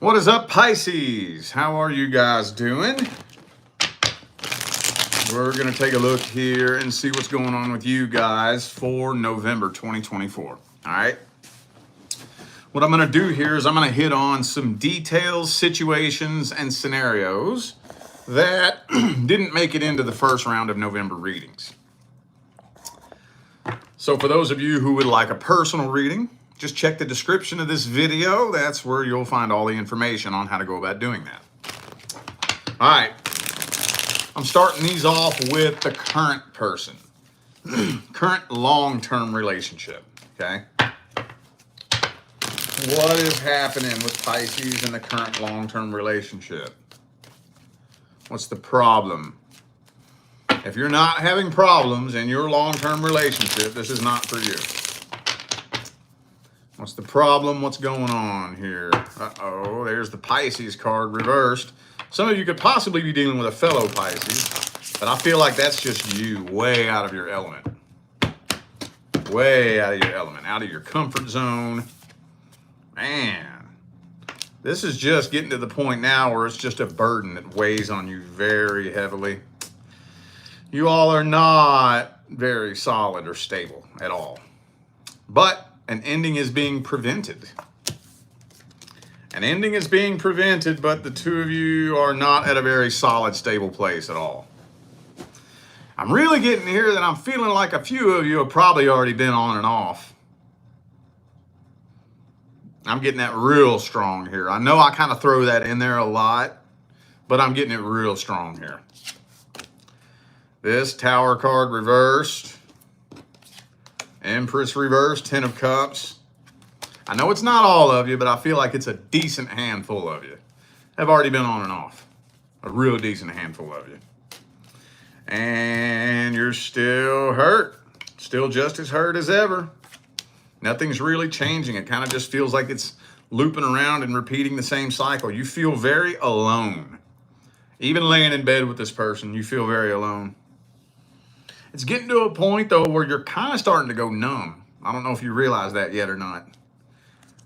What is up, Pisces? How are you guys doing? We're going to take a look here and see what's going on with you guys for November 2024. All right. What I'm going to do here is I'm going to hit on some details, situations, and scenarios that didn't make it into the first round of November readings. So for those of you who would like a personal reading, just check the description of this video. That's where you'll find all the information on how to go about doing that. All right. I'm starting these off with the current person. Current long-term relationship. Okay. What is happening with Pisces in the current long-term relationship? What's the problem? If you're not having problems in your long-term relationship, this is not for you. What's the problem? What's going on here? Uh-oh, there's the Pisces card reversed. Some of you could possibly be dealing with a fellow Pisces, but I feel like that's just you way out of your element. Way out of your element, out of your comfort zone. Man, this is just getting to the point now where it's just a burden that weighs on you very heavily. You all are not very solid or stable at all. But an ending is being prevented. An ending is being prevented, but the two of you are not at a very solid, stable place at all. I'm really getting here that I'm feeling like a few of you have probably already been on and off. I'm getting that real strong here. I know I kind of throw that in there a lot, but I'm getting it real strong here. This Tower card reversed. Empress reversed, Ten of Cups. I know it's not all of you, but I feel like it's a decent handful of you. Have already been on and off. A real decent handful of you. And you're still hurt. Still just as hurt as ever. Nothing's really changing. It kind of just feels like it's looping around and repeating the same cycle. You feel very alone. Even laying in bed with this person, you feel very alone. It's getting to a point, though, where you're kind of starting to go numb. I don't know if you realize that yet or not.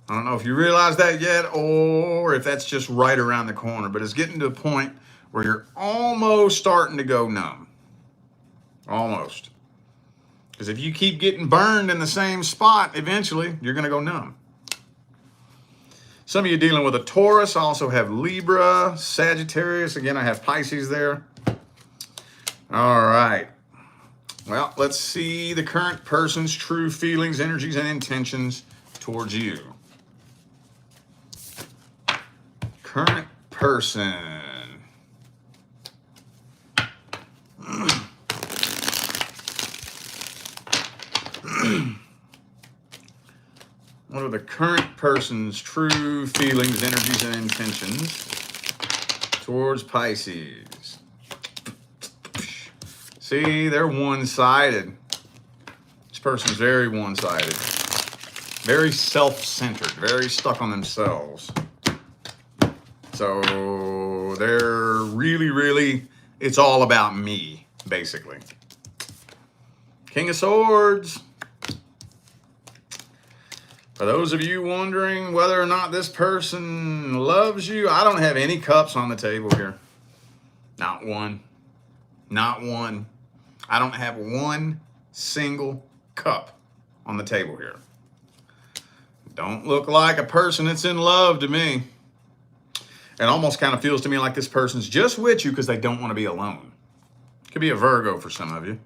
I don't know if you realize that yet or if that's just right around the corner. But it's getting to a point where you're almost starting to go numb. Almost. Because if you keep getting burned in the same spot, eventually you're going to go numb. Some of you dealing with a Taurus. I also have Libra, Sagittarius. Again, I have Pisces there. All right. Well, let's see the current person's true feelings, energies, and intentions towards you. Current person. What are the current person's true feelings, energies, and intentions towards Pisces? See, they're one-sided. This person's very one-sided. Very self-centered. Very stuck on themselves. So they're really, it's all about me, basically. King of Swords. For those of you wondering whether or not this person loves you, I don't have any cups on the table here. Not one. Not one. I don't have one single cup on the table here. Don't look like a person that's in love to me. It almost kind of feels to me like this person's just with you because they don't want to be alone. Could be a Virgo for some of you.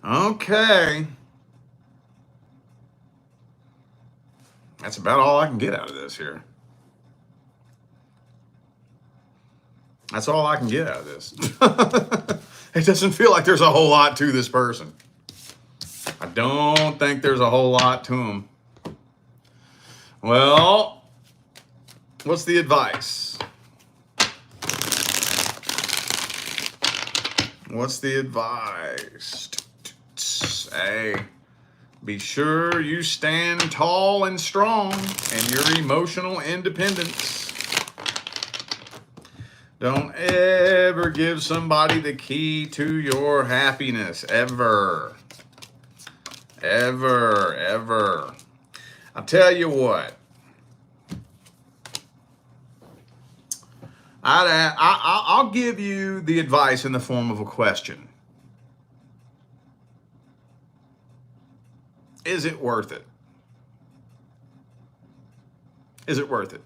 Okay. That's about all I can get out of this here. That's all I can get out of this. It doesn't feel like there's a whole lot to this person. I don't think there's a whole lot to him. Well, what's the advice? What's the advice? Hey, be sure you stand tall and strong in your emotional independence. Don't ever give somebody the key to your happiness, ever. Ever, ever. I'll tell you what. I'll give you the advice in the form of a question. Is it worth it? Is it worth it?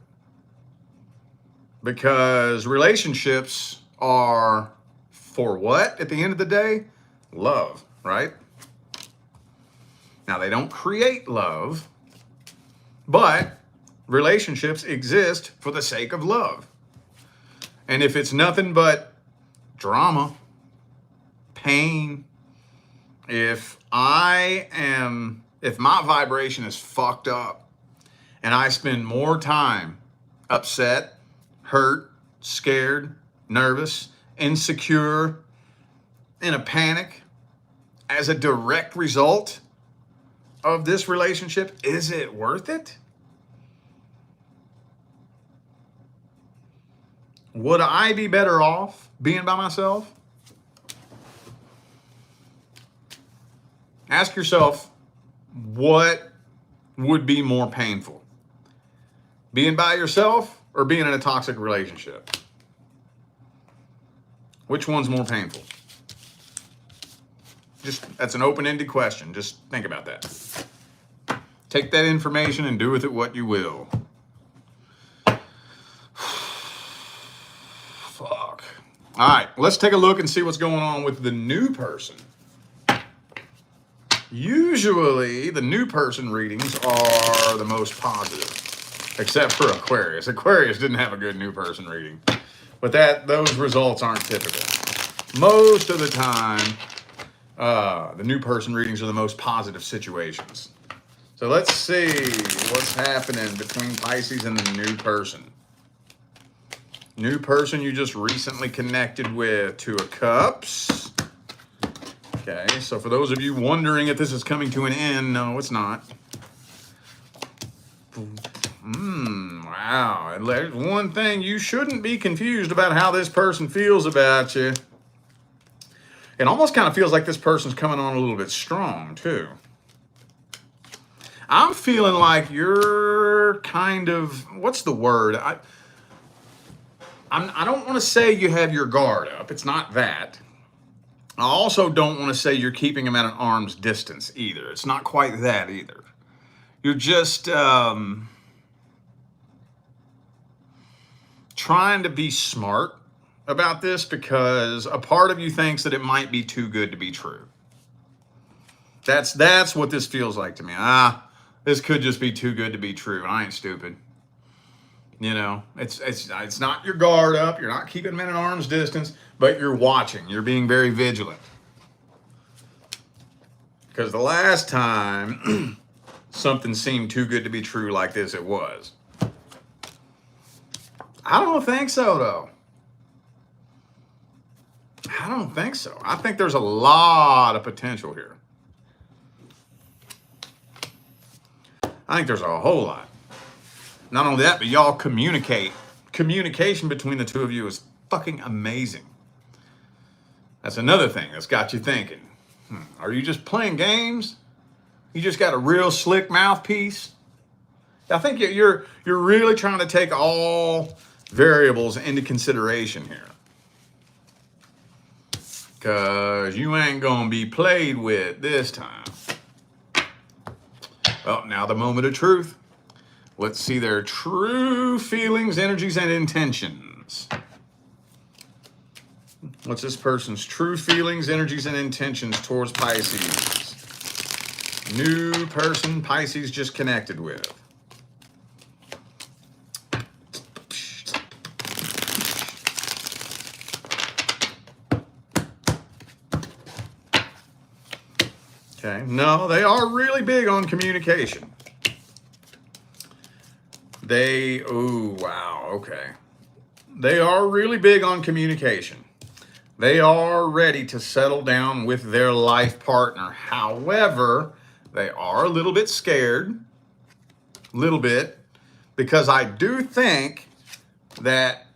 Because relationships are for what at the end of the day? Love, right? Now, they don't create love, but relationships exist for the sake of love. And if it's nothing but drama, pain, if my vibration is fucked up and I spend more time upset, hurt, scared, nervous, insecure, in a panic as a direct result of this relationship, is it worth it? Would I be better off being by myself? Ask yourself, what would be more painful? Being by yourself or being in a toxic relationship? Which one's more painful? That's an open-ended question. Just think about that. Take that information and do with it what you will. Fuck. All right, let's take a look and see what's going on with the new person. Usually, the new person readings are the most positive, except for Aquarius. Aquarius didn't have a good new person reading, but those results aren't typical. Most of the time, the new person readings are the most positive situations. So let's see what's happening between Pisces and the new person. New person you just recently connected with, Two of Cups. Okay, so for those of you wondering if this is coming to an end, no, it's not. Wow. And there's one thing, you shouldn't be confused about how this person feels about you. It almost kind of feels like this person's coming on a little bit strong, too. I'm feeling like you're kind of, what's the word? I don't want to say you have your guard up. It's not that. I also don't want to say you're keeping them at an arm's distance either. It's not quite that either. You're just trying to be smart about this because a part of you thinks that it might be too good to be true. That's what this feels like to me. This could just be too good to be true. I ain't stupid. You know, it's not your guard up. You're not keeping them at an arm's distance, but you're watching. You're being very vigilant. Because the last time something seemed too good to be true like this, it was. I don't think so, though. I don't think so. I think there's a lot of potential here. I think there's a whole lot. Not only that, but y'all communicate. Communication between the two of you is fucking amazing. That's another thing that's got you thinking. Are you just playing games? You just got a real slick mouthpiece? I think you're really trying to take all variables into consideration here. Because you ain't going to be played with this time. Well, now the moment of truth. Let's see their true feelings, energies, and intentions. What's this person's true feelings, energies, and intentions towards Pisces? New person Pisces just connected with. Okay, no, they are really big on communication. Okay. They are really big on communication. They are ready to settle down with their life partner. However, they are a little bit scared. Little bit. Because I do think that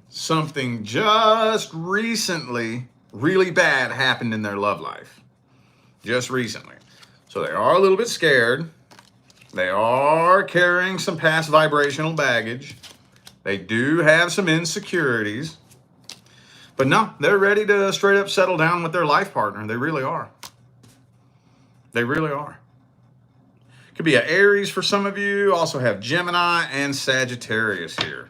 something just recently really bad happened in their love life. Just recently. So they are a little bit scared. They are carrying some past vibrational baggage. They do have some insecurities. But no, they're ready to straight up settle down with their life partner. They really are. They really are. Could be an Aries for some of you. Also have Gemini and Sagittarius here.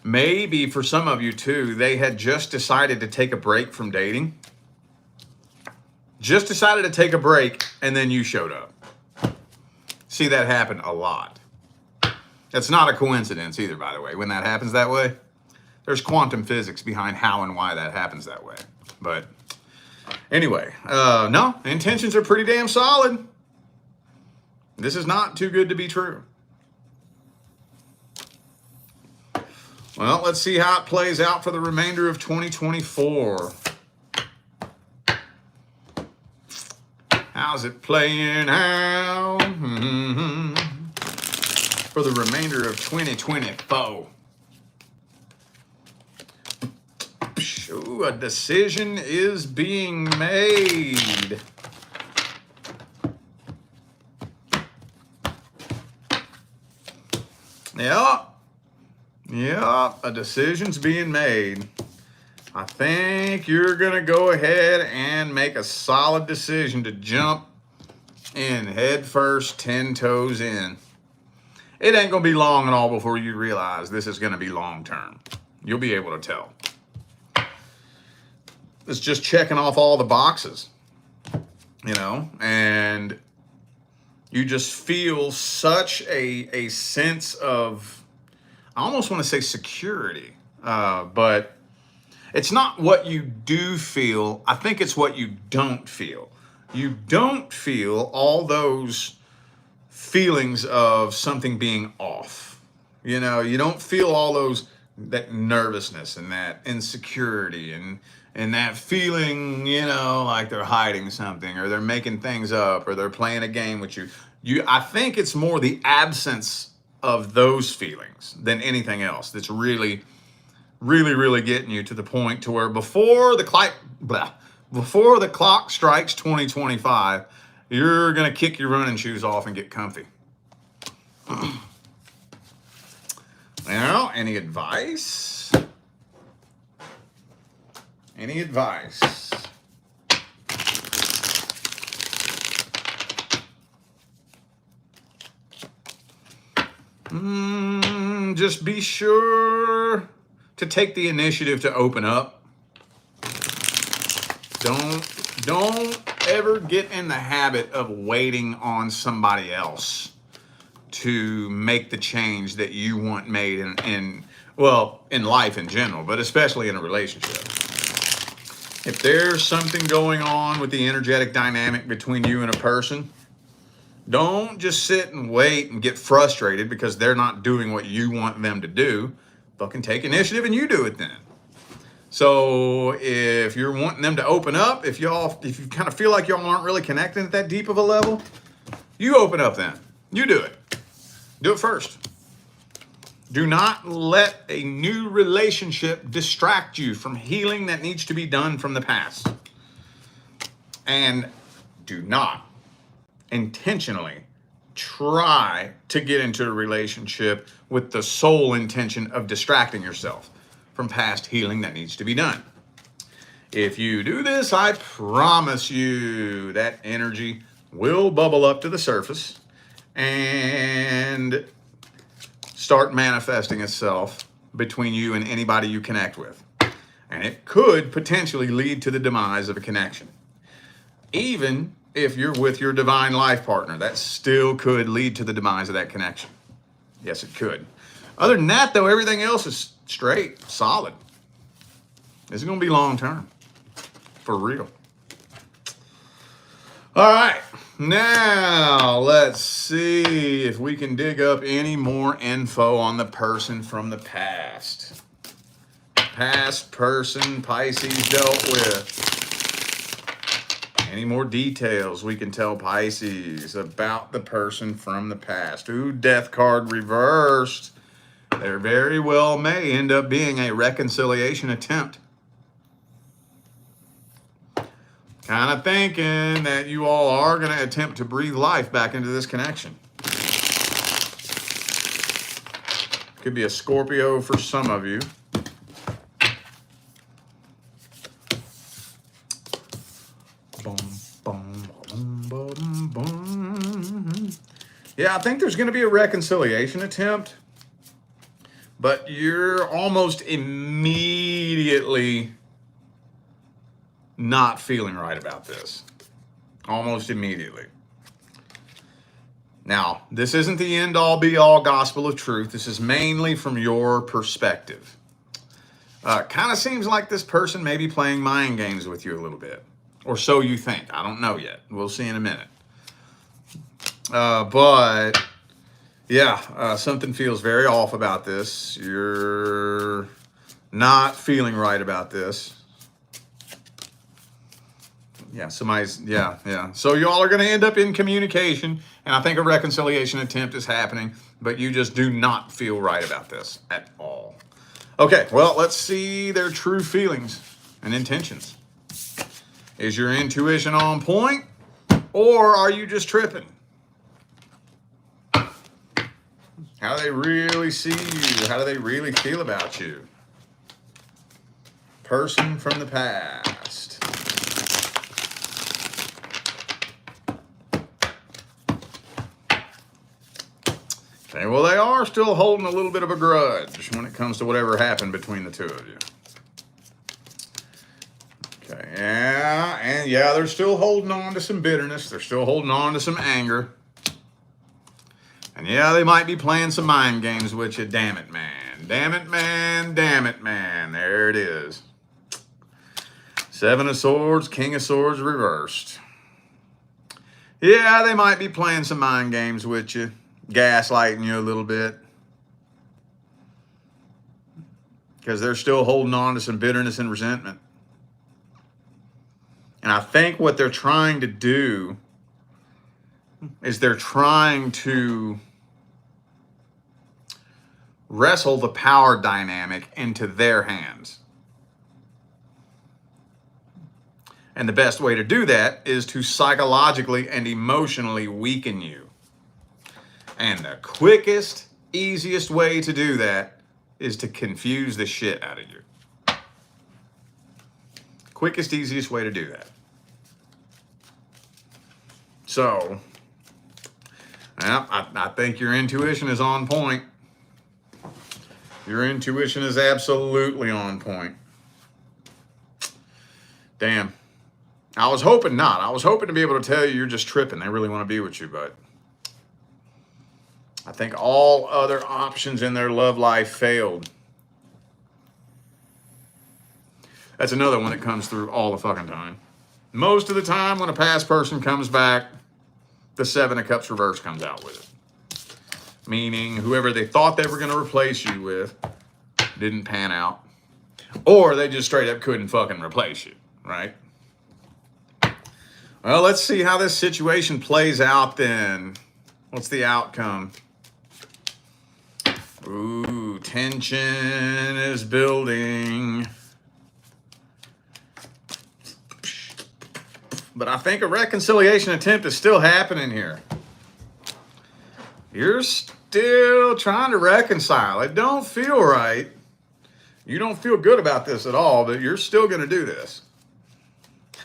Maybe for some of you too, they had just decided to take a break from dating. Just decided to take a break and then you showed up. See that happen a lot. That's not a coincidence either, by the way, when that happens that way. There's quantum physics behind how and why that happens that way. But anyway, no, intentions are pretty damn solid. This is not too good to be true. Well, let's see how it plays out for the remainder of 2024. How's it playing out for the remainder of 2024? Ooh, a decision is being made. Yeah, a decision's being made. I think you're gonna go ahead and make a solid decision to jump in head first, 10 toes in. It ain't gonna be long at all before you realize this is gonna be long term. You'll be able to tell. It's just checking off all the boxes, you know, and you just feel such a sense of, I almost want to say security, but it's not what you do feel. I think it's what you don't feel. You don't feel all those feelings of something being off. You know, you don't feel all that nervousness and that insecurity and that feeling, you know, like they're hiding something or they're making things up or they're playing a game with you. I think it's more the absence of those feelings than anything else that's really getting you to the point to where before the clock strikes 2025, you're going to kick your running shoes off and get comfy. Now, any advice? Any advice? Just be sure to take the initiative to open up. Don't ever get in the habit of waiting on somebody else to make the change that you want made in life in general, but especially in a relationship. If there's something going on with the energetic dynamic between you and a person, don't just sit and wait and get frustrated because they're not doing what you want them to do. Fucking take initiative and you do it then. So if you're wanting them to open up, if you kind of feel like y'all aren't really connecting at that deep of a level, you open up then. You do it. Do it first. Do not let a new relationship distract you from healing that needs to be done from the past. And do not intentionally try to get into a relationship with the sole intention of distracting yourself from past healing that needs to be done. If you do this, I promise you that energy will bubble up to the surface and start manifesting itself between you and anybody you connect with. And it could potentially lead to the demise of a connection. Even if you're with your divine life partner, that still could lead to the demise of that connection. Yes, it could. Other than that, though, everything else is straight, solid. This is going to be long term. For real. All right. Now, let's see if we can dig up any more info on the person from the past. Past person Pisces dealt with. Any more details we can tell Pisces about the person from the past? Ooh, Death card reversed. There very well may end up being a reconciliation attempt. Kind of thinking that you all are going to attempt to breathe life back into this connection. Could be a Scorpio for some of you. Yeah, I think there's going to be a reconciliation attempt, but you're almost immediately not feeling right about this. Almost immediately. Now, this isn't the end-all, be-all gospel of truth. This is mainly from your perspective. Kind of seems like this person may be playing mind games with you a little bit. Or so you think. I don't know yet. We'll see in a minute. But, yeah, something feels very off about this. You're not feeling right about this. Yeah, yeah. So y'all are going to end up in communication, and I think a reconciliation attempt is happening, but you just do not feel right about this at all. Okay, well, let's see their true feelings and intentions. Is your intuition on point, or are you just tripping? How do they really see you? How do they really feel about you? Person from the past. Okay, well, they are still holding a little bit of a grudge when it comes to whatever happened between the two of you. Okay, yeah, and yeah, they're still holding on to some bitterness. They're still holding on to some anger. And yeah, they might be playing some mind games with you. Damn it, man. Damn it, man. Damn it, man. There it is. Seven of Swords, King of Swords reversed. Yeah, they might be playing some mind games with you. Gaslighting you a little bit. Because they're still holding on to some bitterness and resentment. And I think what they're trying to do is they're trying to wrestle the power dynamic into their hands. And the best way to do that is to psychologically and emotionally weaken you. And the quickest, easiest way to do that is to confuse the shit out of you. Quickest, easiest way to do that. So, yeah, I think your intuition is on point. Your intuition is absolutely on point. Damn. I was hoping not. I was hoping to be able to tell you you're just tripping. They really want to be with you, but I think all other options in their love life failed. That's another one that comes through all the fucking time. Most of the time when a past person comes back, the Seven of Cups reverse comes out with it. Meaning whoever they thought they were going to replace you with didn't pan out. Or they just straight up couldn't fucking replace you, right? Well, let's see how this situation plays out then. What's the outcome? Ooh, tension is building. But I think a reconciliation attempt is still happening here. You're still trying to reconcile. It don't feel right. You don't feel good about this at all, but you're still going to do this.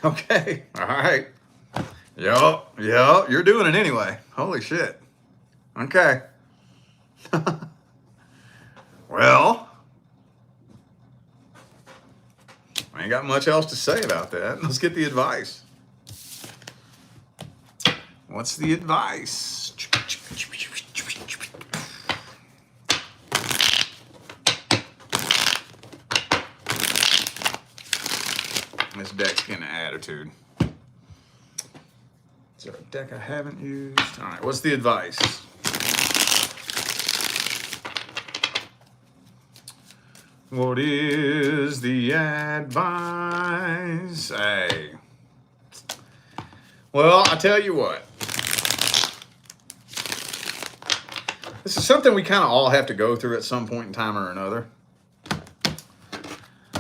Okay, all right. Yup, you're doing it anyway. Holy shit. Okay. Well, I ain't got much else to say about that. Let's get the advice. What's the advice? This deck's getting an attitude. Is there a deck I haven't used? All right, what's the advice? What is the advice? Hey. Well, I tell you what. This is something we kind of all have to go through at some point in time or another.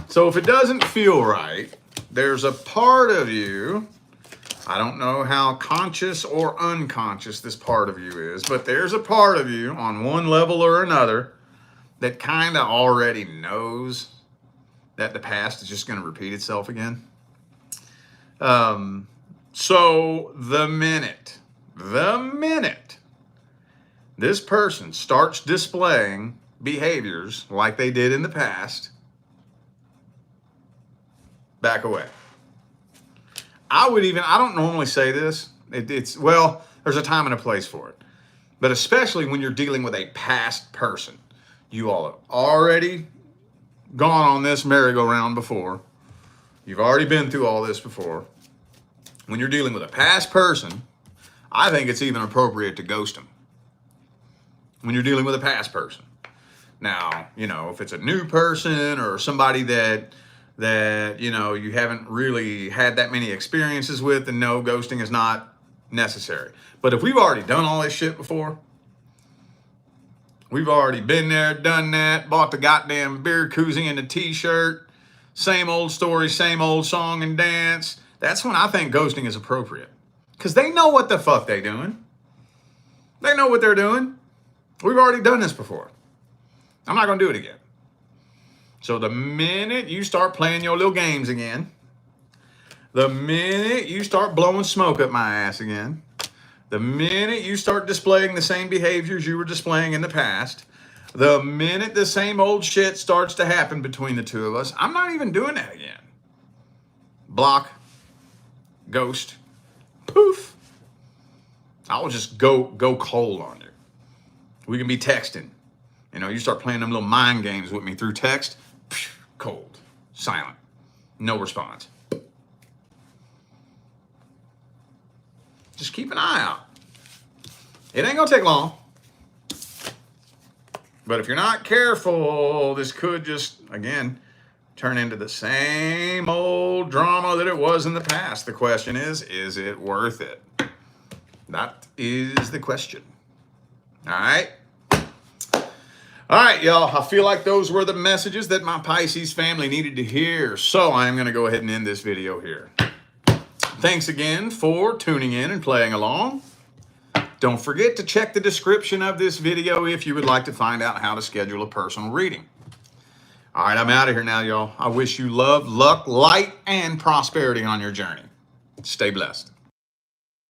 So if it doesn't feel right, there's a part of you, I don't know how conscious or unconscious this part of you is, but there's a part of you on one level or another that kind of already knows that the past is just going to repeat itself again. So the minute this person starts displaying behaviors like they did in the past, back away. I don't normally say this. Well, there's a time and a place for it. But especially when you're dealing with a past person. You all have already gone on this merry-go-round before. You've already been through all this before. When you're dealing with a past person, I think it's even appropriate to ghost them. When you're dealing with a past person. Now, if it's a new person or somebody that you haven't really had that many experiences with, then no, ghosting is not necessary. But if we've already done all this shit before, we've already been there, done that, bought the goddamn beer koozie and the t-shirt, same old story, same old song and dance, that's when I think ghosting is appropriate. Because they know what the fuck they're doing. They know what they're doing. We've already done this before. I'm not going to do it again. So the minute you start playing your little games again, the minute you start blowing smoke up my ass again, the minute you start displaying the same behaviors you were displaying in the past, the minute the same old shit starts to happen between the two of us, I'm not even doing that again. Block, ghost, poof. I'll just go cold on you. We can be texting. You start playing them little mind games with me through text, cold, silent, no response. Just keep an eye out. It ain't gonna take long. But if you're not careful, this could just, again, turn into the same old drama that it was in the past. The question is it worth it? That is the question. All right? All right, y'all. I feel like those were the messages that my Pisces family needed to hear. So I'm going to go ahead and end this video here. Thanks again for tuning in and playing along. Don't forget to check the description of this video if you would like to find out how to schedule a personal reading. All right, I'm out of here now, y'all. I wish you love, luck, light, and prosperity on your journey. Stay blessed.